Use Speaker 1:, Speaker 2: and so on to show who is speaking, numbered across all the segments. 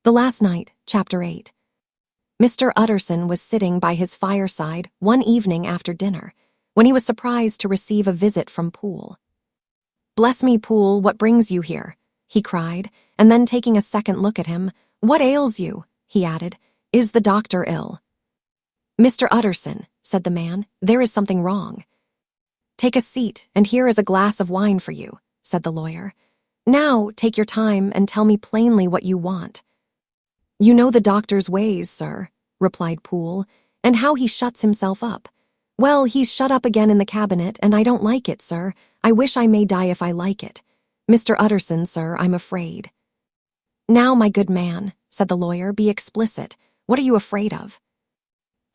Speaker 1: The Last Night, Chapter 8. Mr. Utterson was sitting by his fireside one evening after dinner, when he was surprised to receive a visit from Poole. "Bless me, Poole, what brings you here?" he cried, and then taking a second look at him, "What ails you?" he added. "Is the doctor ill?" "Mr. Utterson," said the man, "there is something wrong." "Take a seat, and here is a glass of wine for you," said the lawyer. "Now take your time and tell me plainly what you want." "You know the doctor's ways, sir," replied Poole, "and how he shuts himself up. Well, he's shut up again in the cabinet, and I don't like it, sir. I wish I may die if I like it. Mr. Utterson, sir, I'm afraid." "Now, my good man," said the lawyer, "be explicit. What are you afraid of?"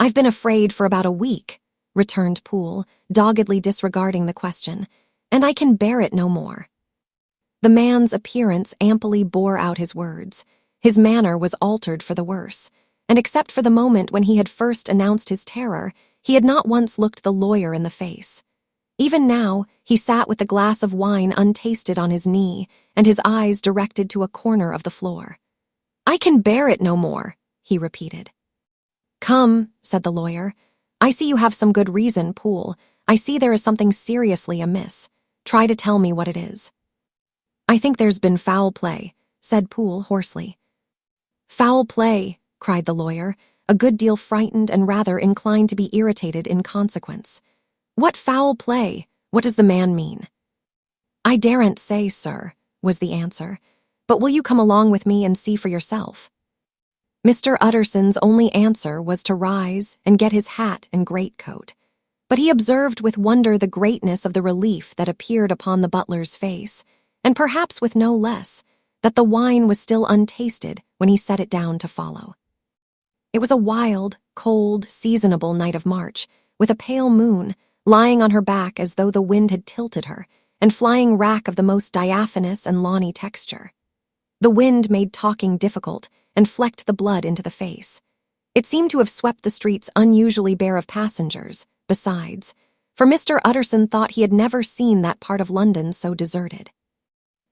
Speaker 1: "I've been afraid for about a week," returned Poole, doggedly disregarding the question, "and I can bear it no more." The man's appearance amply bore out his words. His manner was altered for the worse, and except for the moment when he had first announced his terror, he had not once looked the lawyer in the face. Even now, he sat with the glass of wine untasted on his knee, and his eyes directed to a corner of the floor. "I can bear it no more," he repeated. "Come," said the lawyer. "I see you have some good reason, Poole. I see there is something seriously amiss. Try to tell me what it is." "I think there's been foul play," said Poole hoarsely. "Foul play," cried the lawyer, a good deal frightened and rather inclined to be irritated in consequence. "What foul play? What does the man mean?" "I daren't say, sir," was the answer, "but will you come along with me and see for yourself?" Mr. Utterson's only answer was to rise and get his hat and greatcoat, but he observed with wonder the greatness of the relief that appeared upon the butler's face, and perhaps with no less, that the wine was still untasted when he set it down to follow. It was a wild, cold, seasonable night of March, with a pale moon, lying on her back as though the wind had tilted her, and flying wrack of the most diaphanous and lawny texture. The wind made talking difficult and flecked the blood into the face. It seemed to have swept the streets unusually bare of passengers, besides, for Mr. Utterson thought he had never seen that part of London so deserted.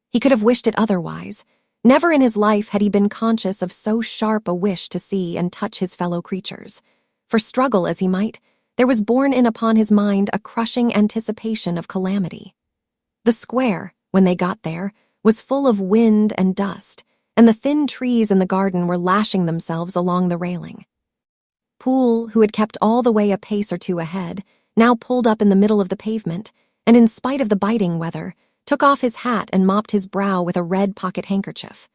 Speaker 1: He could have wished it otherwise. Never in his life had he been conscious of so sharp a wish to see and touch his fellow creatures. For struggle as he might, there was borne in upon his mind a crushing anticipation of calamity. The square, when they got there, was full of wind and dust, and the thin trees in the garden were lashing themselves along the railing. Poole, who had kept all the way a pace or two ahead, now pulled up in the middle of the pavement, and in spite of the biting weather, took off his hat and mopped his brow with a red pocket handkerchief.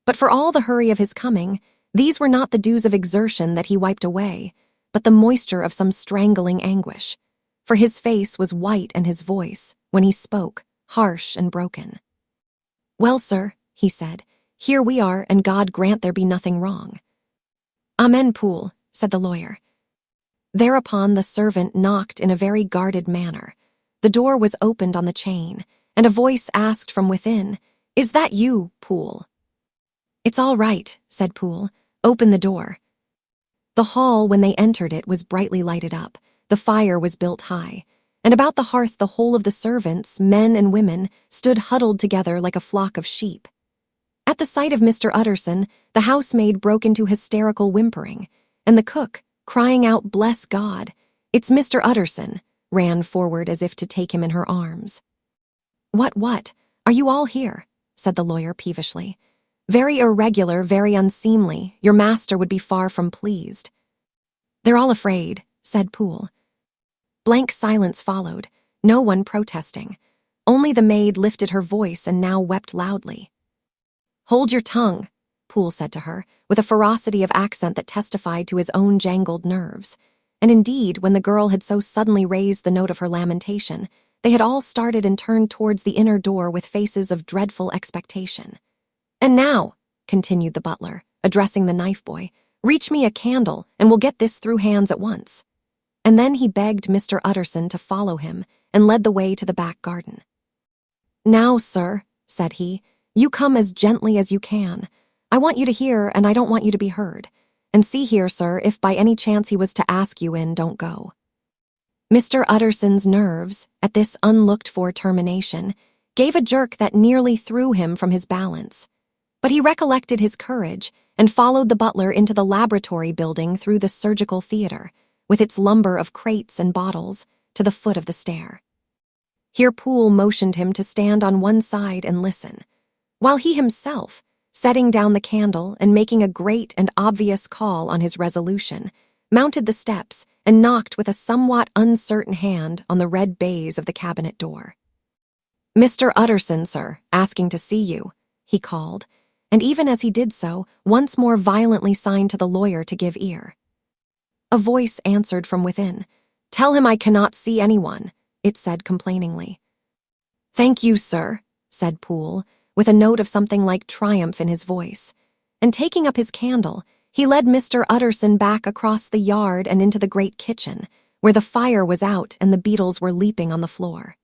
Speaker 1: But for all the hurry of his coming, these were not the dews of exertion that he wiped away, but the moisture of some strangling anguish. For his face was white and his voice, when he spoke, harsh and broken. "Well, sir," he said, "here we are, and God grant there be nothing wrong." "Amen, Poole," said the lawyer. Thereupon the servant knocked in a very guarded manner. The door was opened on the chain, and a voice asked from within, "Is that you, Poole?" "It's all right," said Poole. "Open the door." The hall, when they entered it, was brightly lighted up. The fire was built high, and about the hearth the whole of the servants, men and women, stood huddled together like a flock of sheep. At the sight of Mr. Utterson, the housemaid broke into hysterical whimpering, and the cook, crying out, "Bless God, it's Mr. Utterson," ran forward as if to take him in her arms. What? Are you all here?" said the lawyer peevishly. "Very irregular, very unseemly. Your master would be far from pleased." "They're all afraid," said Poole. Blank silence followed, no one protesting. Only the maid lifted her voice and now wept loudly. "Hold your tongue," Poole said to her, with a ferocity of accent that testified to his own jangled nerves. And indeed, when the girl had so suddenly raised the note of her lamentation, they had all started and turned towards the inner door with faces of dreadful expectation. "And now," continued the butler, addressing the knife boy, "reach me a candle, and we'll get this through hands at once." And then he begged Mr. Utterson to follow him, and led the way to the back garden. "Now, sir," said he, "you come as gently as you can. I want you to hear, and I don't want you to be heard. And see here, sir, if by any chance he was to ask you in, don't go." Mr. Utterson's nerves, at this unlooked-for termination, gave a jerk that nearly threw him from his balance. But he recollected his courage and followed the butler into the laboratory building through the surgical theater, with its lumber of crates and bottles, to the foot of the stair. Here Poole motioned him to stand on one side and listen, while he himself, setting down the candle and making a great and obvious call on his resolution, mounted the steps and knocked with a somewhat uncertain hand on the red baize of the cabinet door. "Mr. Utterson, sir, asking to see you," he called, and even as he did so, once more violently signed to the lawyer to give ear. A voice answered from within. "Tell him I cannot see anyone," it said complainingly. "Thank you, sir," said Poole, with a note of something like triumph in his voice, and taking up his candle, he led Mr. Utterson back across the yard and into the great kitchen, where the fire was out and the beetles were leaping on the floor.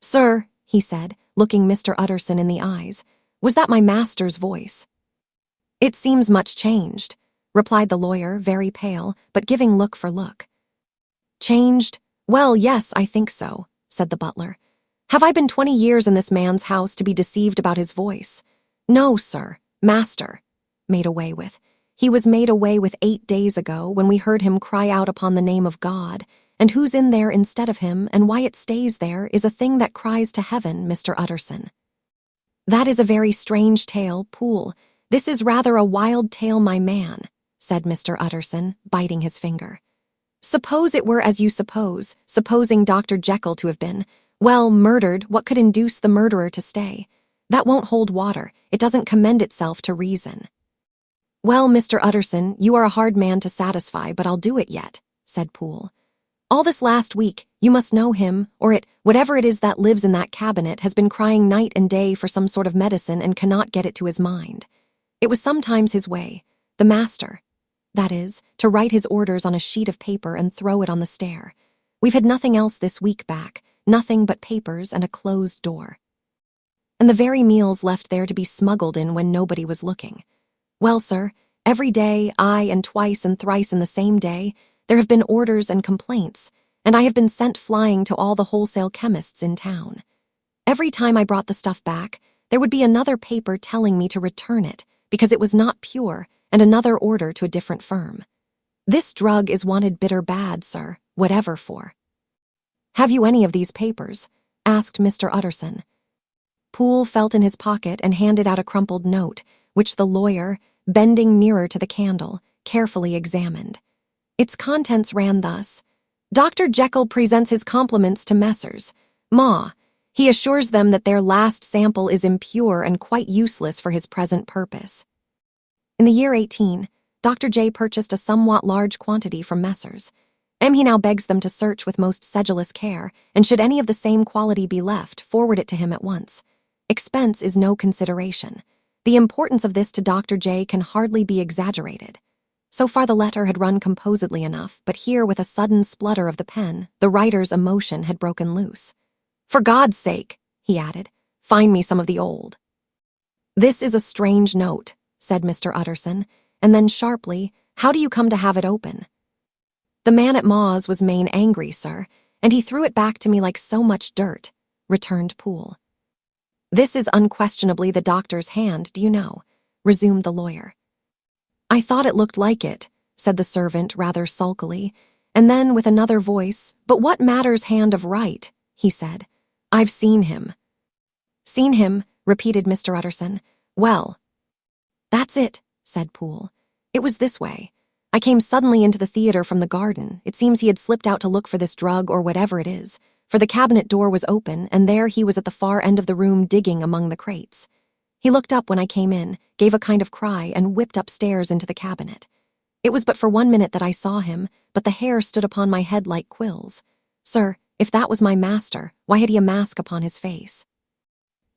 Speaker 1: "Sir," he said, looking Mr. Utterson in the eyes, "was that my master's voice?" "It seems much changed," replied the lawyer, very pale, but giving look for look. "Changed? Well, yes, I think so," said the butler. "Have I been 20 years in this man's house to be deceived about his voice? No, sir, master. Made away with. He was made away with 8 days ago when we heard him cry out upon the name of God, and who's in there instead of him and why it stays there is a thing that cries to heaven, Mr. Utterson." "That is a very strange tale, Poole. This is rather a wild tale, my man," said Mr. Utterson, biting his finger. "Suppose it were as you suppose, supposing Dr. Jekyll to have been, well, murdered, what could induce the murderer to stay? That won't hold water. It doesn't commend itself to reason." "Well, Mr. Utterson, you are a hard man to satisfy, but I'll do it yet," said Poole. "All this last week, you must know him, or it, whatever it is that lives in that cabinet, has been crying night and day for some sort of medicine and cannot get it to his mind. It was sometimes his way, the master, that is, to write his orders on a sheet of paper and throw it on the stair. We've had nothing else this week back, nothing but papers and a closed door. And the very meals left there to be smuggled in when nobody was looking. Well, sir, every day, aye, and twice and thrice in the same day, there have been orders and complaints, and I have been sent flying to all the wholesale chemists in town. Every time I brought the stuff back, there would be another paper telling me to return it because it was not pure, and another order to a different firm. This drug is wanted bitter bad, sir, whatever for." "Have you any of these papers?" asked Mr. Utterson. Poole felt in his pocket and handed out a crumpled note, which the lawyer, bending nearer to the candle, carefully examined. Its contents ran thus: "Dr. Jekyll presents his compliments to Messrs. Ma. He assures them that their last sample is impure and quite useless for his present purpose." In the year 18, Dr. J purchased a somewhat large quantity from Messrs. He now begs them to search with most sedulous care, and should any of the same quality be left, forward it to him at once. Expense is no consideration. The importance of this to Dr. J can hardly be exaggerated. So far the letter had run composedly enough, but here, with a sudden splutter of the pen, the writer's emotion had broken loose. "For God's sake," he added, "find me some of the old." "This is a strange note," said Mr. Utterson, and then sharply, "How do you come to have it open?" "The man at Ma's was main angry, sir, and he threw it back to me like so much dirt," returned Poole. "This is unquestionably the doctor's hand, do you know?" resumed the lawyer. "I thought it looked like it," said the servant rather sulkily, and then with another voice, "But what matters hand of right?" he said. "I've seen him." "Seen him," repeated Mr. Utterson. "Well." "That's it," said Poole. "It was this way. I came suddenly into the theater from the garden. It seems he had slipped out to look for this drug or whatever it is, for the cabinet door was open, and there he was at the far end of the room digging among the crates. He looked up when I came in, gave a kind of cry, and whipped upstairs into the cabinet. It was but for 1 minute that I saw him, but the hair stood upon my head like quills. Sir, if that was my master, why had he a mask upon his face?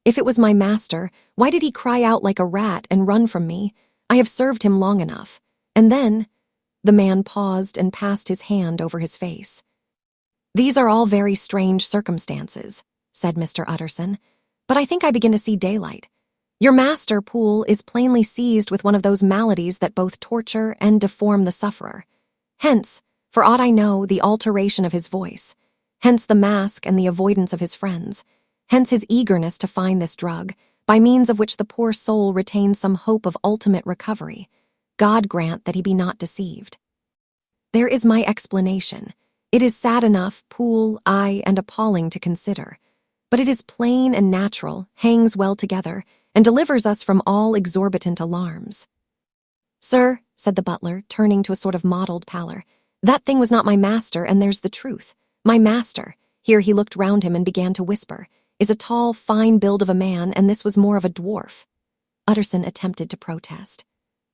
Speaker 1: If it was my master, why did he cry out like a rat and run from me? I have served him long enough. And then—" The man paused and passed his hand over his face. "These are all very strange circumstances," said Mr. Utterson, "but I think I begin to see daylight. Your master, Poole, is plainly seized with one of those maladies that both torture and deform the sufferer. Hence, for aught I know, the alteration of his voice. Hence the mask and the avoidance of his friends. Hence his eagerness to find this drug, by means of which the poor soul retains some hope of ultimate recovery. God grant that he be not deceived. There is my explanation. It is sad enough, Poole, and appalling to consider. But it is plain and natural, hangs well together, and delivers us from all exorbitant alarms. Sir, said the butler, turning to a sort of mottled pallor, that thing was not my master, and there's the truth. My master, here he looked round him and began to whisper, is a tall, fine build of a man, and this was more of a dwarf. Utterson attempted to protest.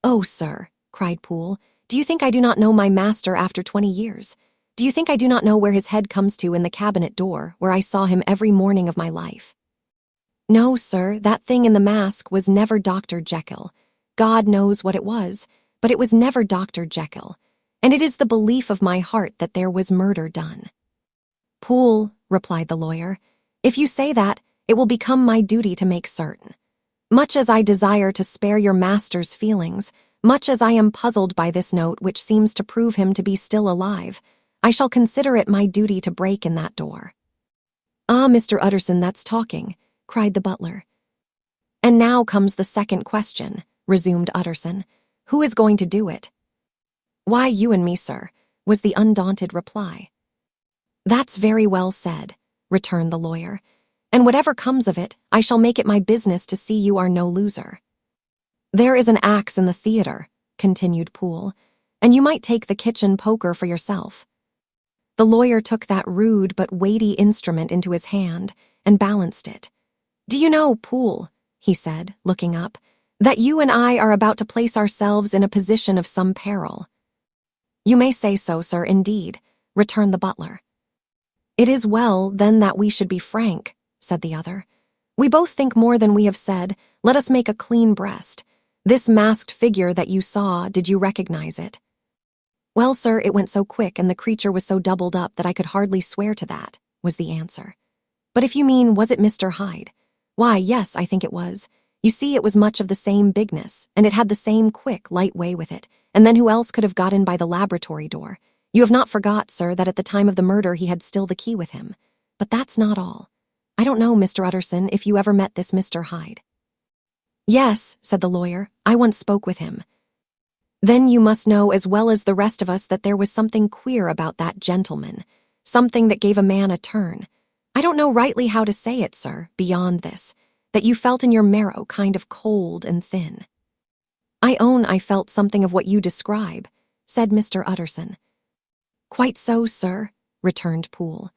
Speaker 1: Oh, sir, cried Poole, do you think I do not know my master after 20 years? Do you think I do not know where his head comes to in the cabinet door, where I saw him every morning of my life? No, sir, that thing in the mask was never Dr. Jekyll. God knows what it was, but it was never Dr. Jekyll, and it is the belief of my heart that there was murder done. Poole, replied the lawyer, if you say that, it will become my duty to make certain. Much as I desire to spare your master's feelings, much as I am puzzled by this note which seems to prove him to be still alive, I shall consider it my duty to break in that door. Ah, Mr. Utterson, that's talking, cried the butler. And now comes the second question, resumed Utterson. Who is going to do it? Why, you and me, sir, was the undaunted reply. That's very well said, returned the lawyer, and whatever comes of it, I shall make it my business to see you are no loser. There is an axe in the theater, continued Poole, and you might take the kitchen poker for yourself. The lawyer took that rude but weighty instrument into his hand and balanced it. Do you know, Poole, he said, looking up, that you and I are about to place ourselves in a position of some peril? You may say so, sir, indeed, returned the butler. It is well, then, that we should be frank, said the other. We both think more than we have said. Let us make a clean breast. This masked figure that you saw, did you recognize it? Well, sir, it went so quick and the creature was so doubled up that I could hardly swear to that, was the answer. But if you mean, was it Mr. Hyde? Why, yes, I think it was. You see, it was much of the same bigness, and it had the same quick, light way with it, and then who else could have got in by the laboratory door? You have not forgot, sir, that at the time of the murder he had still the key with him. But that's not all. I don't know, Mr. Utterson, if you ever met this Mr. Hyde. Yes, said the lawyer, I once spoke with him. Then you must know as well as the rest of us that there was something queer about that gentleman, something that gave a man a turn. I don't know rightly how to say it, sir, beyond this, that you felt in your marrow kind of cold and thin. I own I felt something of what you describe, said Mr. Utterson. Quite so, sir, returned Poole.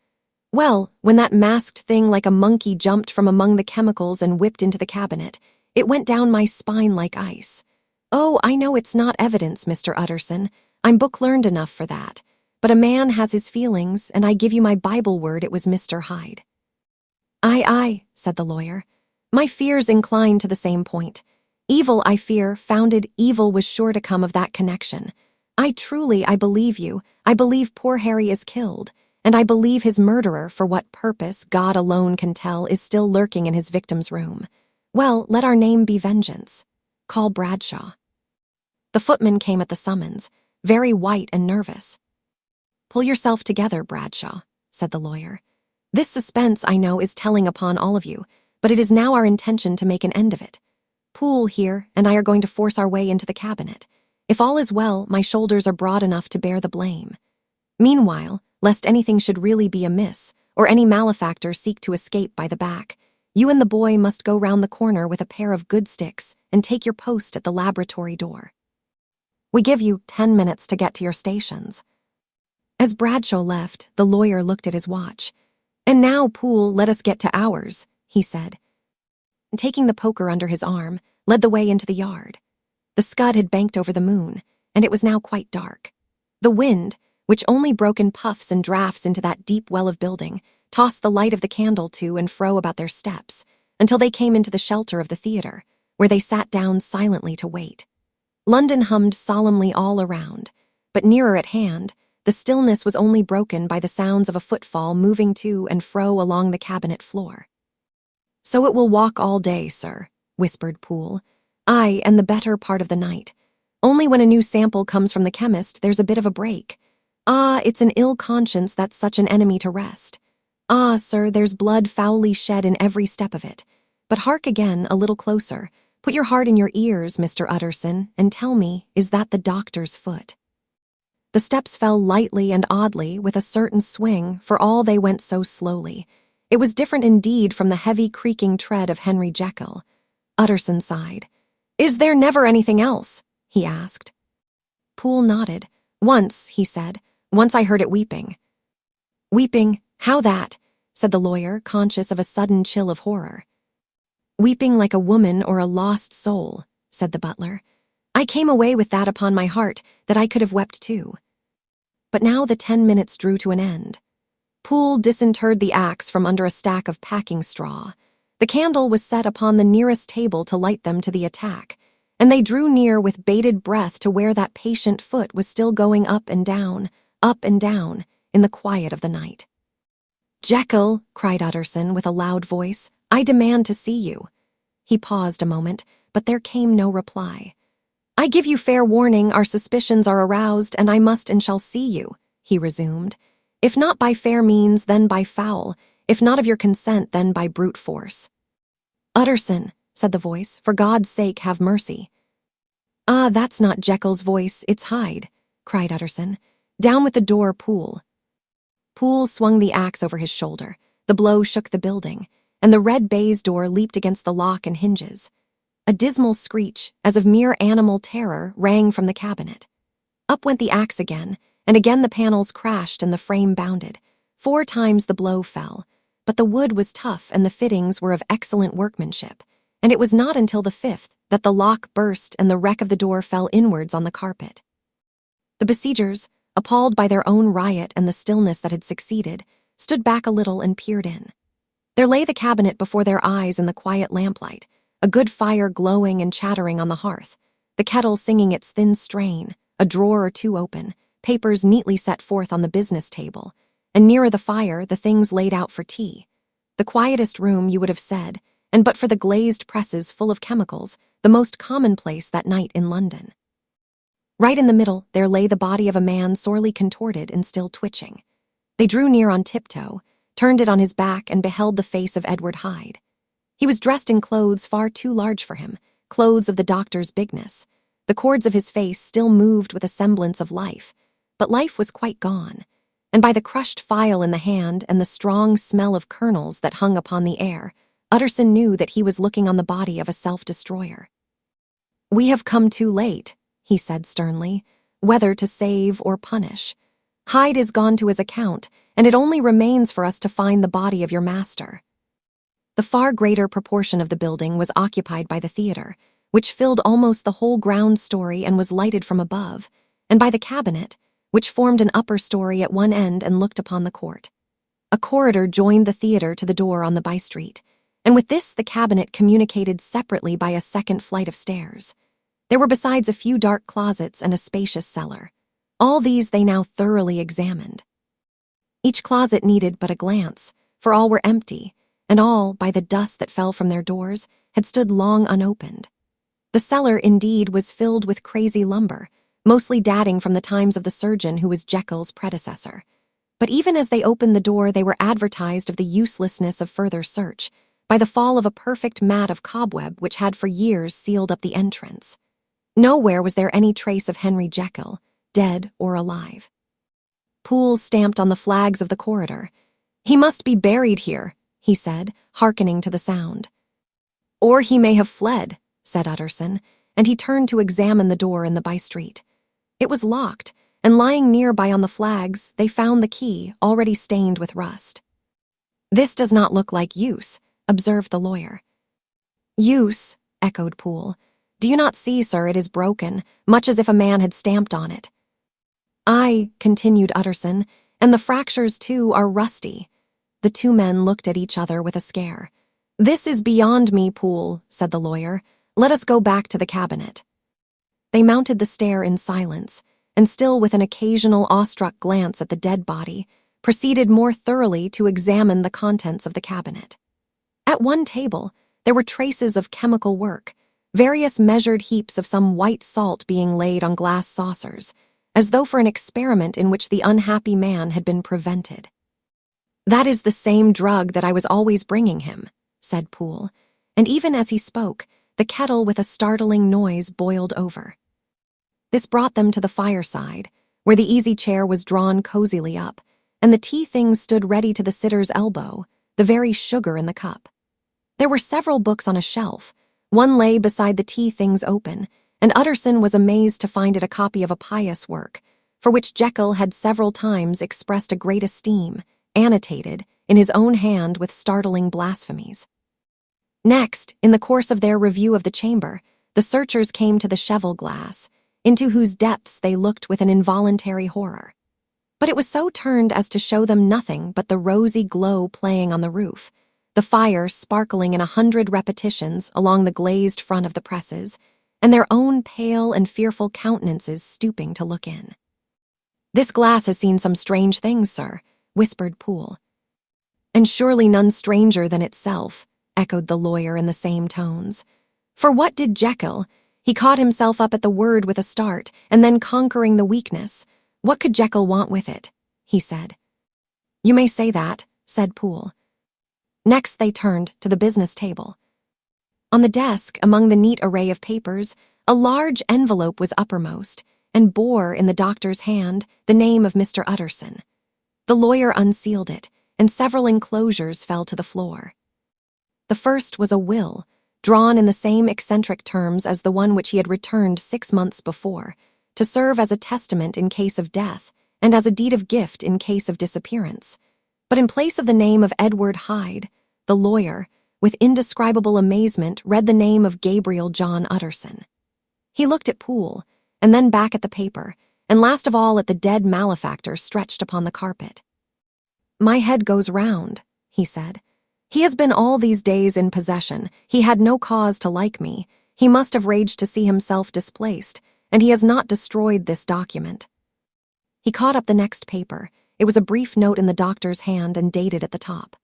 Speaker 1: Well, when that masked thing like a monkey jumped from among the chemicals and whipped into the cabinet, it went down my spine like ice. Oh, I know it's not evidence, Mr. Utterson. I'm book-learned enough for that. But a man has his feelings, and I give you my Bible word it was Mr. Hyde. Aye, said the lawyer. My fears incline to the same point. Evil, I fear, founded evil was sure to come of that connection. I believe you. I believe poor Harry is killed, and I believe his murderer, for what purpose God alone can tell, is still lurking in his victim's room. Well, let our name be Vengeance. Call Bradshaw. The footman came at the summons, very white and nervous. Pull yourself together, Bradshaw, said the lawyer. This suspense, I know, is telling upon all of you, but it is now our intention to make an end of it. Poole here and I are going to force our way into the cabinet. If all is well, my shoulders are broad enough to bear the blame. Meanwhile, lest anything should really be amiss, or any malefactor seek to escape by the back, you and the boy must go round the corner with a pair of good sticks and take your post at the laboratory door. We give you 10 minutes to get to your stations. As Bradshaw left, the lawyer looked at his watch. And now, Poole, let us get to ours, he said. And taking the poker under his arm, led the way into the yard. The scud had banked over the moon, and it was now quite dark. The wind, which only broke in puffs and drafts into that deep well of building, tossed the light of the candle to and fro about their steps, until they came into the shelter of the theater, where they sat down silently to wait. London hummed solemnly all around, but nearer at hand, the stillness was only broken by the sounds of a footfall moving to and fro along the cabinet floor. So it will walk all day, sir, whispered Poole. Aye, and the better part of the night. Only when a new sample comes from the chemist, there's a bit of a break. Ah, it's an ill conscience that's such an enemy to rest. Ah, sir, there's blood foully shed in every step of it. But hark again, a little closer. Put your heart in your ears, Mr. Utterson, and tell me, is that the doctor's foot?" The steps fell lightly and oddly, with a certain swing, for all they went so slowly. It was different indeed from the heavy, creaking tread of Henry Jekyll. Utterson sighed. "Is there never anything else?" he asked. Poole nodded. "Once," he said. "Once I heard it weeping." "Weeping? How that?" said the lawyer, conscious of a sudden chill of horror. "Weeping like a woman or a lost soul," said the butler. "I came away with that upon my heart, that I could have wept too." But now the 10 minutes drew to an end. Poole disinterred the axe from under a stack of packing straw. The candle was set upon the nearest table to light them to the attack, and they drew near with bated breath to where that patient foot was still going up and down, in the quiet of the night. "Jekyll," cried Utterson with a loud voice, "I demand to see you." He paused a moment, but there came no reply. "I give you fair warning, our suspicions are aroused, and I must and shall see you," he resumed. "If not by fair means, then by foul. If not of your consent, then by brute force." "Utterson," said the voice, "for God's sake have mercy." "Ah, that's not Jekyll's voice, it's Hyde," cried Utterson. "Down with the door, Poole." Poole swung the axe over his shoulder. The blow shook the building, and the red baize door leaped against the lock and hinges. A dismal screech, as of mere animal terror, rang from the cabinet. Up went the axe again, and again the panels crashed and the frame bounded. 4 times the blow fell, but the wood was tough and the fittings were of excellent workmanship, and it was not until the 5th that the lock burst and the wreck of the door fell inwards on the carpet. The besiegers, appalled by their own riot and the stillness that had succeeded, stood back a little and peered in. There lay the cabinet before their eyes in the quiet lamplight, a good fire glowing and chattering on the hearth, the kettle singing its thin strain, a drawer or two open, papers neatly set forth on the business table, and nearer the fire the things laid out for tea. The quietest room, you would have said, and but for the glazed presses full of chemicals, the most commonplace that night in London. Right in the middle there lay the body of a man sorely contorted and still twitching. They drew near on tiptoe, turned it on his back, and beheld the face of Edward Hyde. He was dressed in clothes far too large for him, clothes of the doctor's bigness. The cords of his face still moved with a semblance of life, but life was quite gone, and by the crushed file in the hand and the strong smell of kernels that hung upon the air, Utterson knew that he was looking on the body of a self-destroyer. "We have come too late," he said sternly, "whether to save or punish. Hyde is gone to his account, and it only remains for us to find the body of your master." The far greater proportion of the building was occupied by the theater, which filled almost the whole ground story and was lighted from above, and by the cabinet, which formed an upper story at one end and looked upon the court. A corridor joined the theater to the door on the by-street, and with this the cabinet communicated separately by a second flight of stairs. There were besides a few dark closets and a spacious cellar. All these they now thoroughly examined. Each closet needed but a glance, for all were empty, and all, by the dust that fell from their doors, had stood long unopened. The cellar, indeed, was filled with crazy lumber, mostly dating from the times of the surgeon who was Jekyll's predecessor. But even as they opened the door, they were advertised of the uselessness of further search by the fall of a perfect mat of cobweb which had for years sealed up the entrance. Nowhere was there any trace of Henry Jekyll, dead or alive. Poole stamped on the flags of the corridor. "He must be buried here," he said, hearkening to the sound. "Or he may have fled," said Utterson, and he turned to examine the door in the by-street. It was locked, and lying nearby on the flags, they found the key, already stained with rust. "This does not look like use," observed the lawyer. "Use," echoed Poole. "Do you not see, sir, it is broken, much as if a man had stamped on it." "Aye," continued Utterson, "and the fractures, too, are rusty." The 2 men looked at each other with a scare. "This is beyond me, Poole," said the lawyer. "Let us go back to the cabinet." They mounted the stair in silence, and still with an occasional awestruck glance at the dead body, proceeded more thoroughly to examine the contents of the cabinet. At one table, there were traces of chemical work, various measured heaps of some white salt being laid on glass saucers, as though for an experiment in which the unhappy man had been prevented. "That is the same drug that I was always bringing him," said Poole. and even as he spoke, the kettle with a startling noise boiled over. This brought them to the fireside, where the easy chair was drawn cozily up, and the tea things stood ready to the sitter's elbow, the very sugar in the cup. There were several books on a shelf. One lay beside the tea things open, and Utterson was amazed to find it a copy of a pious work, for which Jekyll had several times expressed a great esteem, annotated, in his own hand with startling blasphemies. Next, in the course of their review of the chamber, the searchers came to the cheval glass, into whose depths they looked with an involuntary horror. But it was so turned as to show them nothing but the rosy glow playing on the roof, the fire sparkling in 100 repetitions along the glazed front of the presses, and their own pale and fearful countenances stooping to look in. "This glass has seen some strange things, sir," whispered Poole. "And surely none stranger than itself," echoed the lawyer in the same tones. For what did Jekyll? He caught himself up at the word with a start, and then conquering the weakness. What could Jekyll want with it? He said. "You may say that," said Poole. Next they turned to the business table. On the desk, among the neat array of papers, a large envelope was uppermost, and bore in the doctor's hand the name of Mr. Utterson. The lawyer unsealed it, and several enclosures fell to the floor. The first was a will, drawn in the same eccentric terms as the one which he had returned 6 months before, to serve as a testament in case of death and as a deed of gift in case of disappearance. But in place of the name of Edward Hyde, the lawyer, with indescribable amazement, read the name of Gabriel John Utterson. He looked at Poole, and then back at the paper, and last of all at the dead malefactor stretched upon the carpet. "My head goes round," he said. "He has been all these days in possession. He had no cause to like me. He must have raged to see himself displaced, and he has not destroyed this document." He caught up the next paper. It was a brief note in the doctor's hand and dated at the top.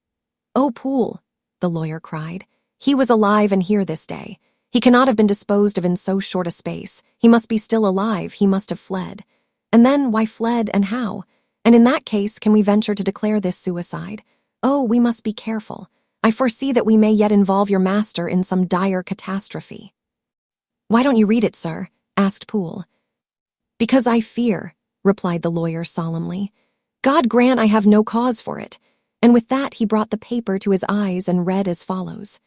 Speaker 1: "Oh, Poole," the lawyer cried. "He was alive and here this day. He cannot have been disposed of in so short a space. He must be still alive. He must have fled. And then, why fled and how? And in that case, can we venture to declare this suicide? Oh, we must be careful. I foresee that we may yet involve your master in some dire catastrophe." "Why don't you read it, sir?" asked Poole. "Because I fear," replied the lawyer solemnly. "God grant I have no cause for it." And with that he brought the paper to his eyes and read as follows.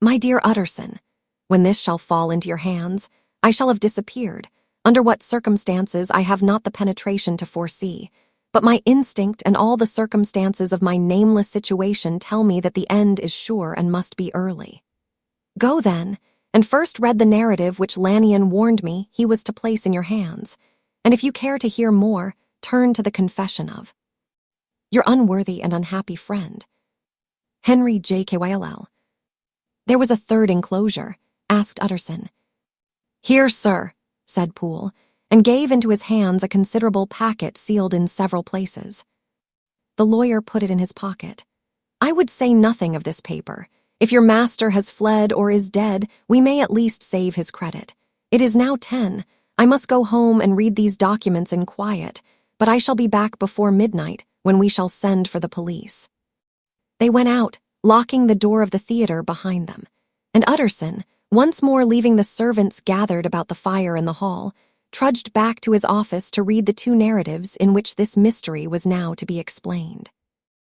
Speaker 1: "My dear Utterson, when this shall fall into your hands, I shall have disappeared. Under what circumstances I have not the penetration to foresee, but my instinct and all the circumstances of my nameless situation tell me that the end is sure and must be early. Go then, and first read the narrative which Lanyon warned me he was to place in your hands, and if you care to hear more, turn to the confession of your unworthy and unhappy friend, Henry Jekyll." "There was a third enclosure," asked Utterson. "Here, sir," said Poole, and gave into his hands a considerable packet sealed in several places. The lawyer put it in his pocket. "I would say nothing of this paper. If your master has fled or is dead, we may at least save his credit. It is now 10. I must go home and read these documents in quiet, but I shall be back before midnight, when we shall send for the police." They went out, locking the door of the theater behind them, and Utterson, once more leaving the servants gathered about the fire in the hall, trudged back to his office to read the 2 narratives in which this mystery was now to be explained.